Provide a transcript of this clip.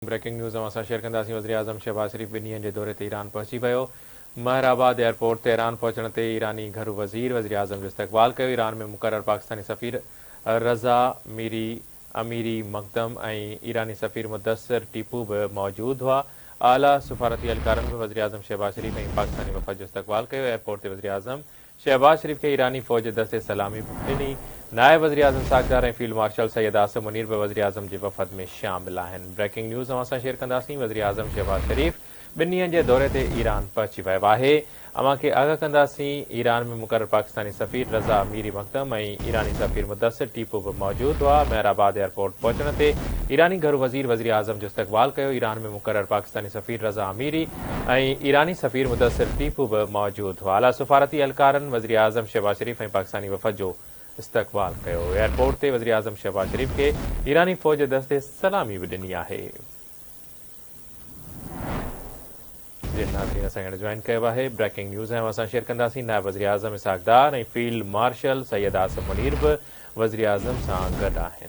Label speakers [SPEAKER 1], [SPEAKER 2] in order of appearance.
[SPEAKER 1] Breaking news असां share कंदासीं। वज़ीर आज़म शहबाज शरीफ़ ॿिनि ॾींहनि जे दौरे ते ईरान पहुची वियो। महराबाद एयरपोर्ट ते ईरान पहुचण ते ईरानी घरू वज़ीर वज़ीर आज़म जो इस्तक़बाल कयो। ईरान में मुक़रर पाकिस्तानी सफ़ीर रज़ा अमीरी मक़दम ऐं ईरानी सफ़ीर मुदस्सिर टीपू बि मौजूदु हुआ। आला सफ़ारती एहलकारनि बि वज़ीर आज़म शहबाज शरीफ़ ऐं पाकिस्तानी वफ़द जो इस्तक़बाल कयो। एयरपोर्ट ते वज़ीर आज़म शहबाज शरीफ़ खे ईरानी फ़ौज जे दस्ते सलामी ॾिनी। नायब वज़ीर आज़म सागदार ऐं फील्ड मार्शल सैयद आसिम मुनीर बि वज़ीर आज़म जे वफ़द में शामिल आहिनि। ब्रेकिंग न्यूज़ असां शेयर कंदासीं। वज़ीर आज़म शहबाज शरीफ़ ॿिनि ॾींहनि जे दौरे ते ईरान पहुची वियो आहे। अवां खे आगाह कंदासीं, ईरान में मुक़रर पाकिस्तानी सफ़ीर रज़ा अमीरी मक़दम ऐं ईरानी सफ़ीर मुदस्सिर टीपू बि मौजूदु हुआ। महराबाद एयरपोर्ट पहुचण ते ईरानी घरू वज़ीर वज़ीर आज़म जो इस्तक़बाल कयो। ईरान में मुक़रर पाकिस्तानी सफ़ीर रज़ा अमीरी ऐं ईरानी सफ़ीर मुदस्सिर टीपू बि मौजूदु हुआ। आला सफ़ारती एहलकारनि वज़ीर आज़म शहबाज शरीफ़ ऐं पाकिस्तानी वफ़द जो इस्तक़बाल कयो। एयरपोर्ट ते वज़ीर आज़म शहबाज शरीफ़ खे ईरानी फ़ौज जे दस्ते सलामी बि ॾिनी आहे। नाज़रीन असां हाणे जॉइन कयो आहे ब्रेकिंग न्यूज़ ऐं असां शेयर कंदासीं। नायब वज़ीर आज़म इसहाक़ डार ऐं फील्ड मार्शल सैयद आसिम मुनीर बि वज़ीर आज़म सां गॾु आहिनि।